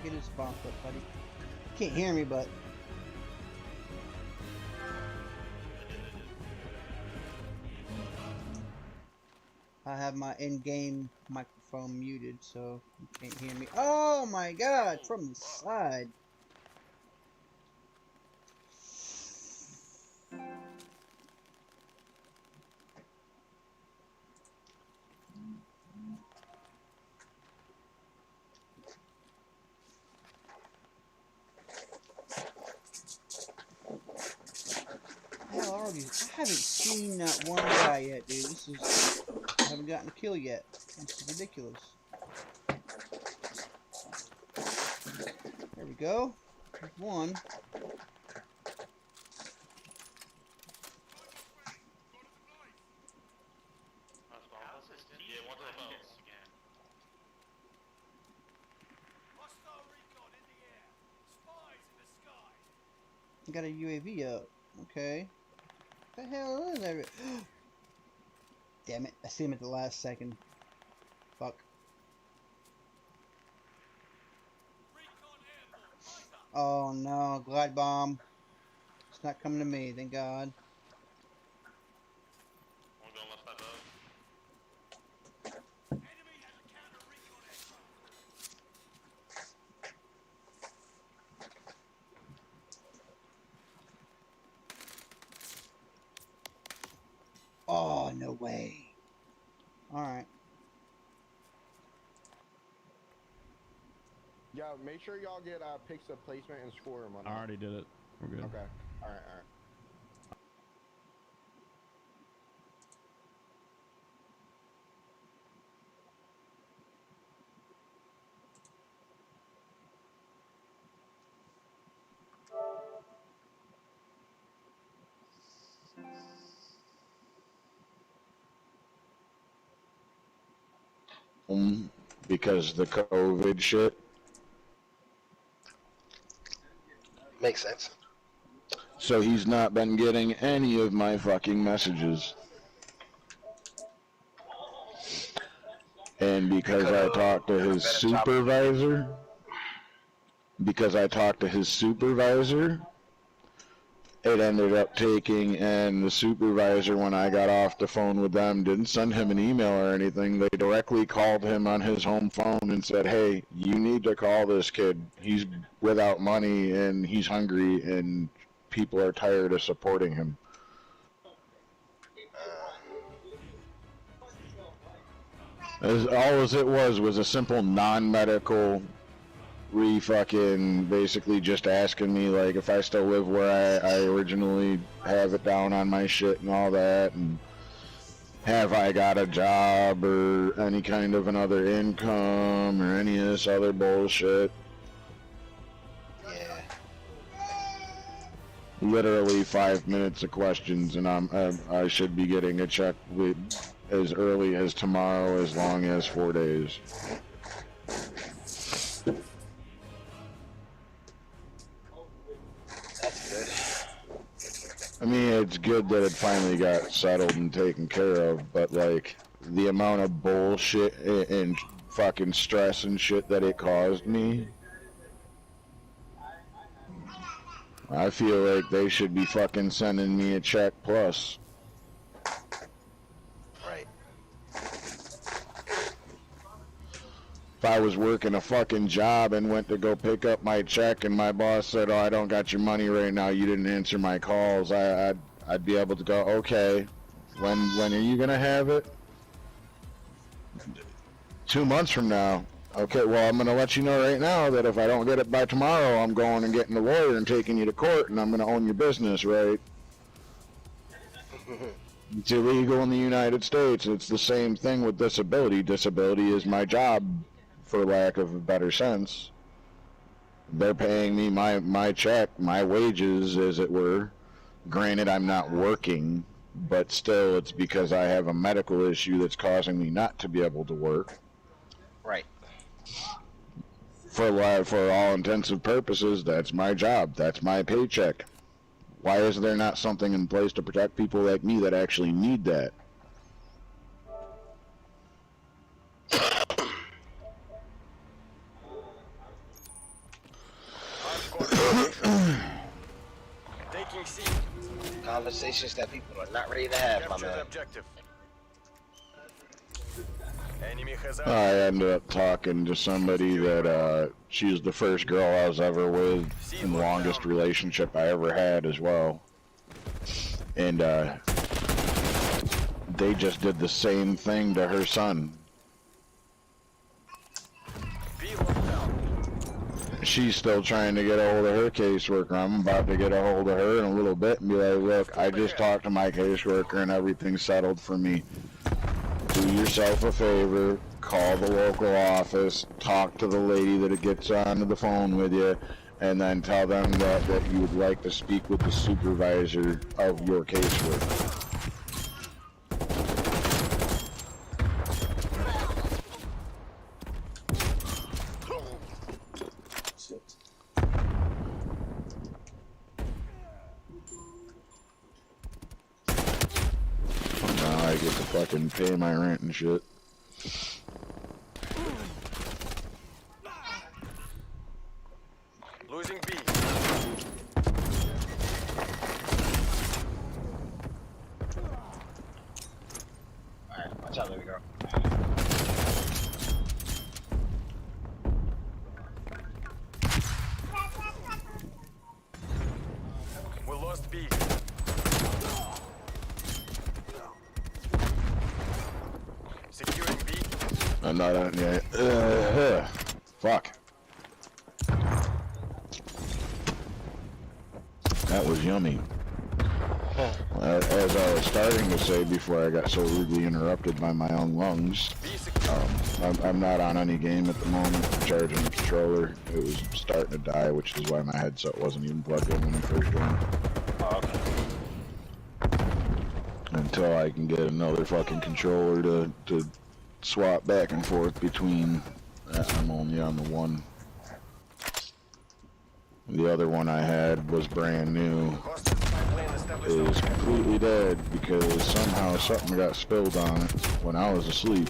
get his spot up, buddy. Can't hear me, but I have my in-game microphone muted, so you can't hear me. Oh my god, from the side. Hell, I haven't seen that one guy yet, dude. I haven't gotten a kill yet. This is ridiculous. There we go. There's one. Got a UAV up. Okay. What the hell is that? Damn it. I see him at the last second. Fuck. Oh no, glide bomb. It's not coming to me, thank God. Oh, no way. Alright. Yeah, make sure y'all get picks of placement and score them on. I already did it. We're good. Okay. Alright. Because the COVID shit. Makes sense. So he's not been getting any of my fucking messages. And because I talked to his supervisor, it ended up taking, and the supervisor, when I got off the phone with them, didn't send him an email or anything. They directly called him on his home phone and said, hey, you need to call this kid. He's without money and he's hungry and people are tired of supporting him. All it was a simple non-medical fucking basically just asking me like if I still live where I originally have it down on my shit and all that, and have I got a job or any kind of another income or any of this other bullshit. Yeah. Literally 5 minutes of questions, and I should be getting a check as early as tomorrow, as long as 4 days. I mean, it's good that it finally got settled and taken care of, but like the amount of bullshit and fucking stress and shit that it caused me, I feel like they should be fucking sending me a check plus. Right. If I was working a fucking job and went to go pick up my check and my boss said, oh, I don't got your money right now, you didn't answer my calls, I'd be able to go, okay, when are you gonna have it? 2 months from now. Okay, well, I'm gonna let you know right now that if I don't get it by tomorrow, I'm going and getting a lawyer and taking you to court and I'm gonna own your business, right? It's illegal in the United States. It's the same thing with disability. Disability is my job, for lack of a better sense. They're paying me my check, my wages, as it were. Granted, I'm not working, but still, it's because I have a medical issue that's causing me not to be able to work. Right. For all intents and purposes, that's my job. That's my paycheck. Why is there not something in place to protect people like me that actually need that? Securing C. Conversations that people are not ready to have, my Capture the man. objective. Enemy has I ended up talking to somebody that she was the first girl I was ever with, and the longest relationship I ever had as well. And they just did the same thing to her son. B locked down. She's still trying to get a hold of her caseworker. I'm about to get a hold of her in a little bit and be like, look, I just talked to my caseworker and everything's settled for me. Do yourself a favor, call the local office, talk to the lady that gets onto the phone with you, and then tell them that you would like to speak with the supervisor of your caseworker. Now I get to fucking pay my rent and shit. Losing B. Alright, watch out, baby girl. We lost B. Securing B. I'm not on yet. Fuck. That was yummy. As I was starting to say before I got so rudely interrupted by my own lungs, B secure. I'm not on any game at the moment. I'm charging the controller. It was starting to die, which is why my headset wasn't even plugged in when I first joined. Oh, okay. Until I can get another fucking controller to swap back and forth between. I'm only on the one. The other one I had was brand new. Hostile spy plane established. It is completely dead because somehow something got spilled on it when I was asleep.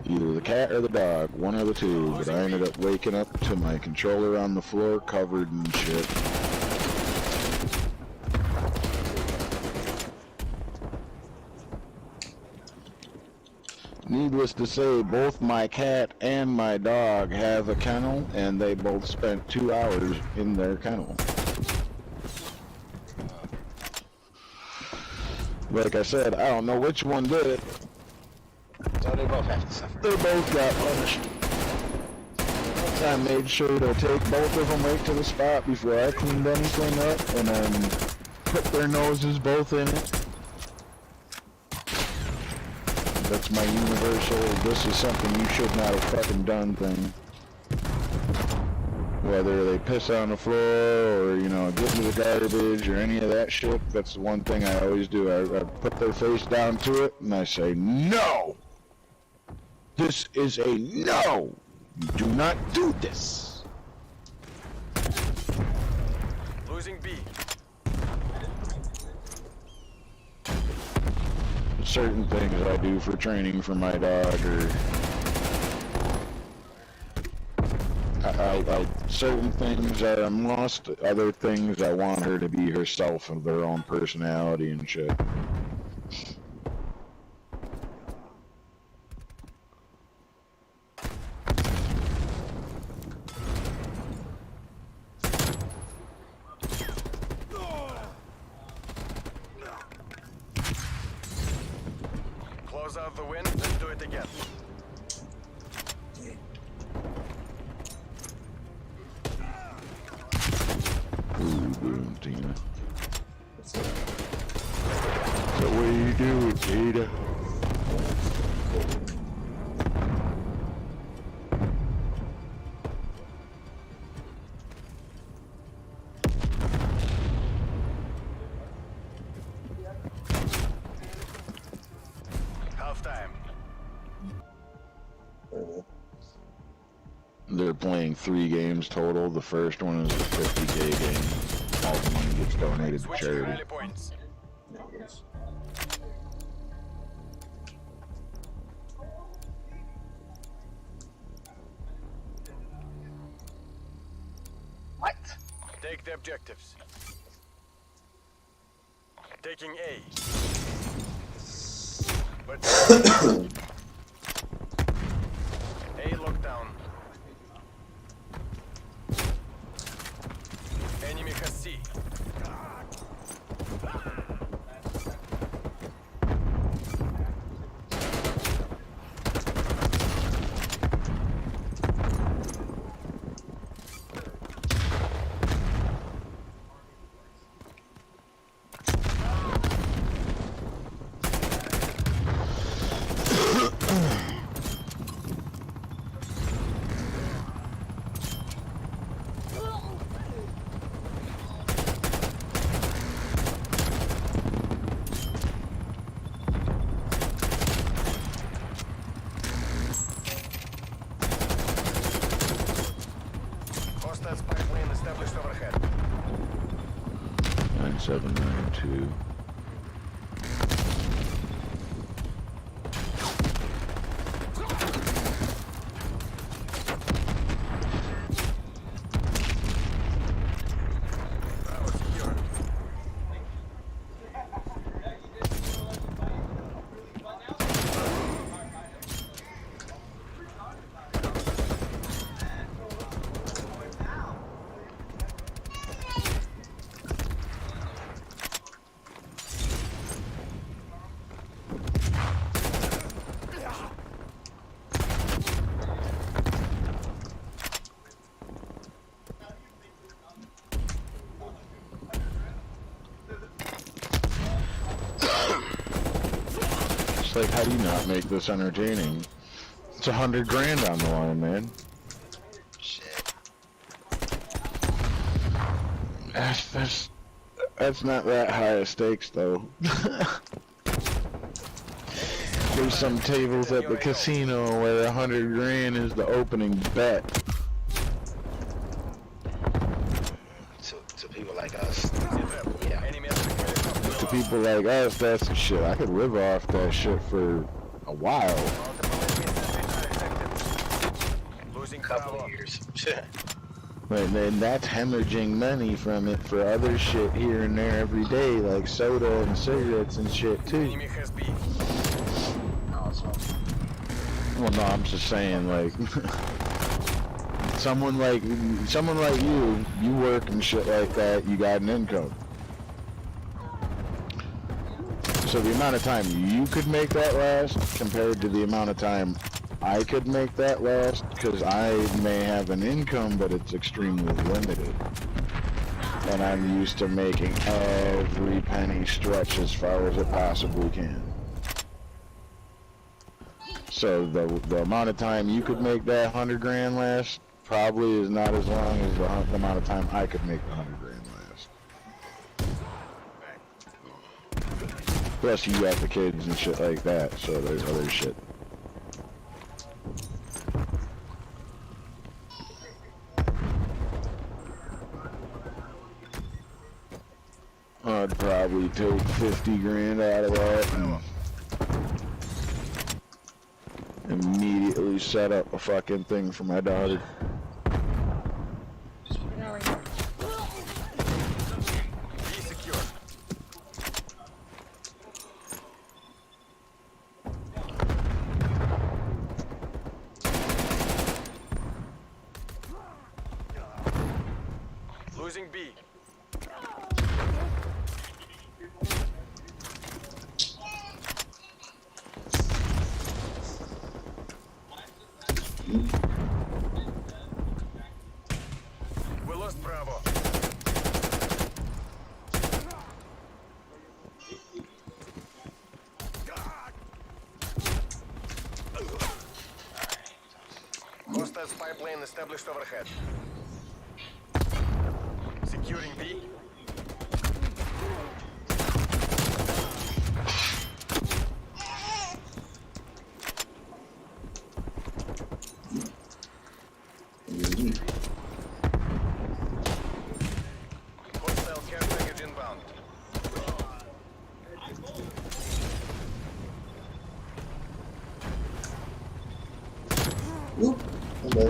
Either the cat or the dog, one of the two, but I ended up waking up to my controller on the floor covered in shit. Needless to say, both my cat and my dog have a kennel, and they both spent 2 hours in their kennel. Like I said, I don't know which one did it. So they both have to suffer. They both got punished. I made sure to take both of them right to the spot before I cleaned anything up, and then put their noses both in it. That's my universal, this is something you should not have fucking done thing. Whether they piss on the floor or, you know, get into the garbage or any of that shit, that's the one thing I always do. I put their face down to it and I say, no! This is a no! You do not do this! Losing B. Certain things I do for training for my dog, or certain things are a must, other things I want her to be herself and their own personality and shit. Close out the win, let's do it again. Ooh, boom, Tina. The way you do it, Tina. Half time. They're playing 3 games total. The first one is the 50K game. All the money gets donated to Switching charity. rally points. What? Take the objectives. Taking A. But A lockdown. Enemy has C. Hostile spy plane established overhead. 9792. Bravo secure. It's like, how do you not make this entertaining? It's 100 grand on the line, man. Shit. That's not that high of stakes, though. There's some tables at the casino where 100 grand is the opening bet. To people like us. Yeah. Enemy has To people like us, that's the shit. I could live off that shit for a while. losing Couple power. of years. And then that's hemorrhaging money from it for other shit here and there every day, like soda and cigarettes and shit too. Enemy has B. No, it's not. Well, no, I'm just saying, like, someone like you work and shit like that, you got an income. So the amount of time you could make that last compared to the amount of time I could make that last, because I may have an income, but it's extremely limited. And I'm used to making every penny stretch as far as it possibly can. So the amount of time you could make that 100 grand last probably is not as long as the amount of time I could make the 100 grand last. Plus you got the kids and shit like that, so there's other shit. I'd probably take 50 grand out of that and immediately set up a fucking thing for my daughter. B secure. Losing B. We lost Bravo. Hostile spy plane established overhead. Securing B. Hostile care package inbound. Oop, hello.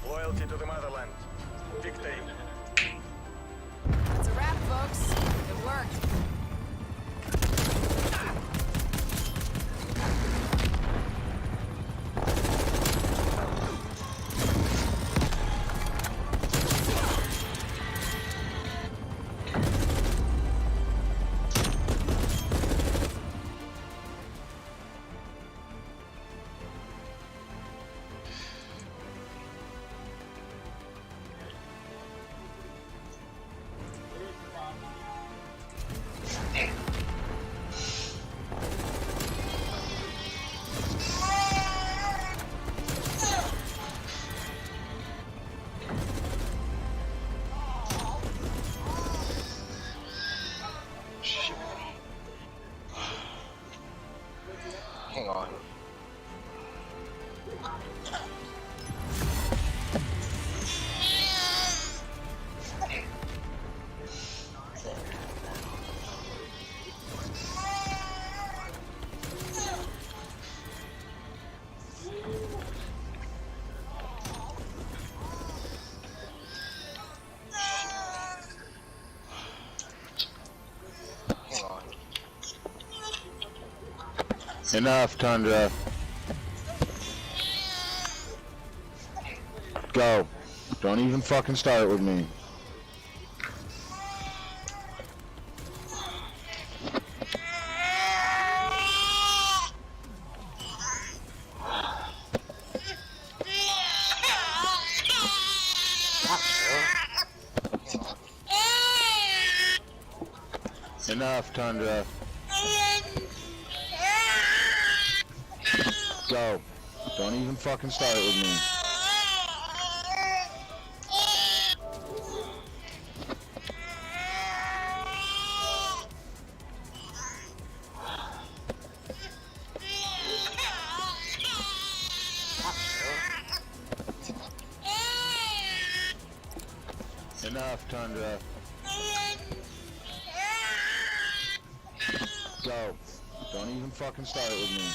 Loyalty to the motherland. Dictate. It's a wrap, folks. It worked. Shit. Hang on. Hang on. Enough, Tundra. Go. Don't even fucking start with me. Enough, Tundra. Go. Don't even fucking start with me. Enough, Tundra. Go. Don't even fucking start with me.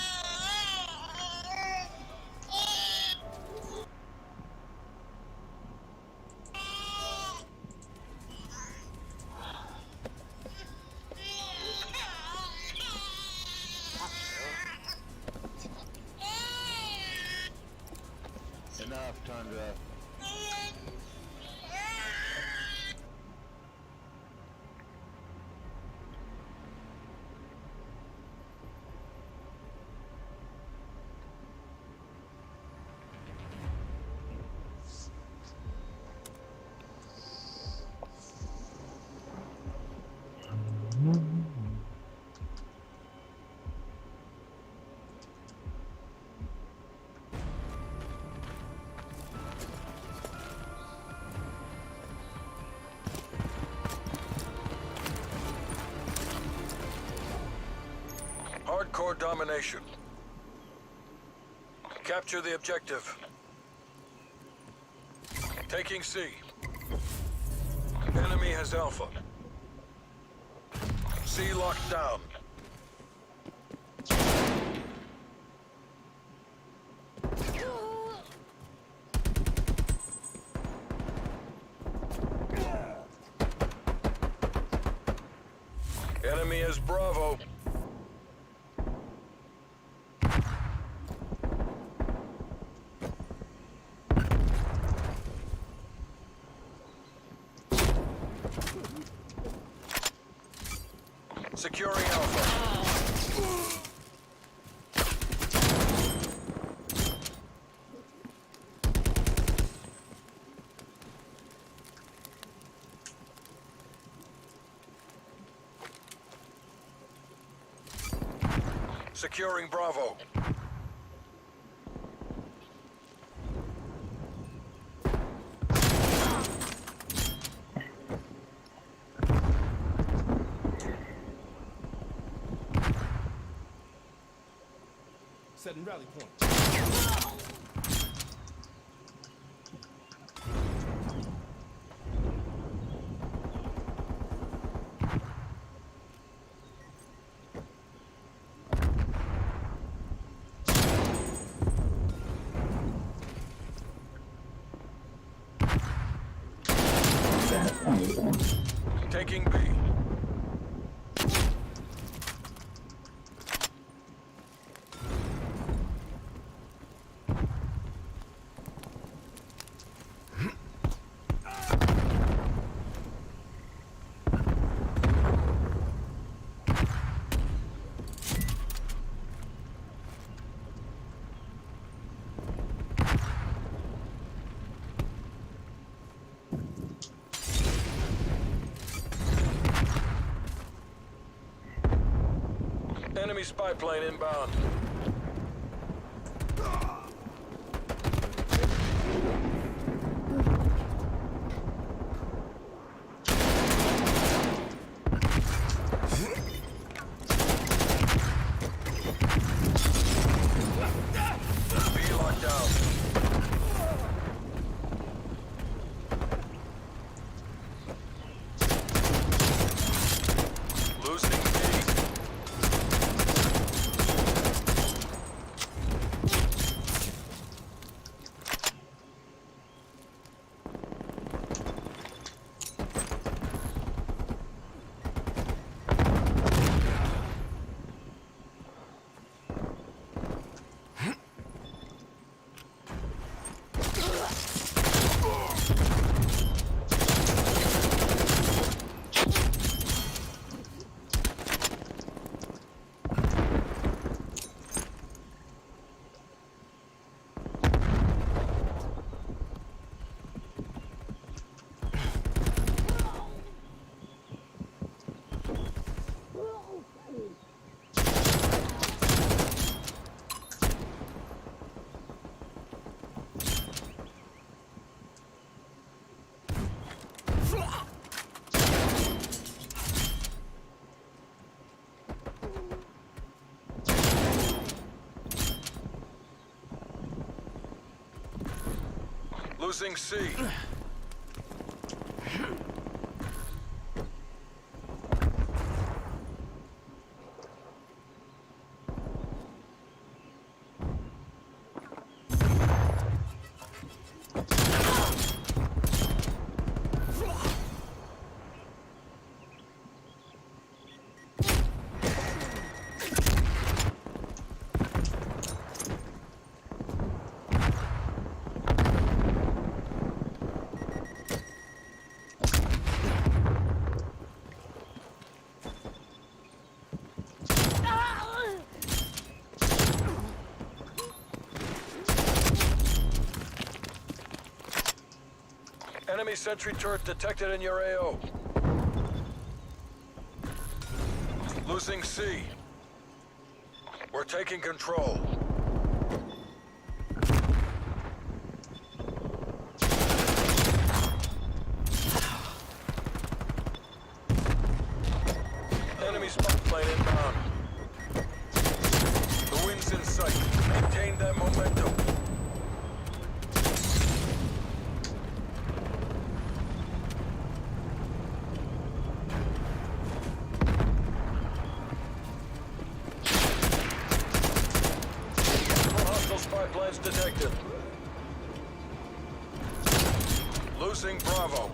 Enough, Tundra. Hardcore domination. Capture the objective. Taking C. Enemy has Alpha. C locked down. Enemy is Bravo. Securing Alpha. Securing Bravo. Setting rally point. Taking B. Enemy spy plane inbound. B locked down. Losing B. Losing C. Enemy sentry turret detected in your AO. Losing C. We're taking control. Enemy spy plane inbound. The wind's in sight. Maintain that momentum. Spy planes detected. Losing Bravo.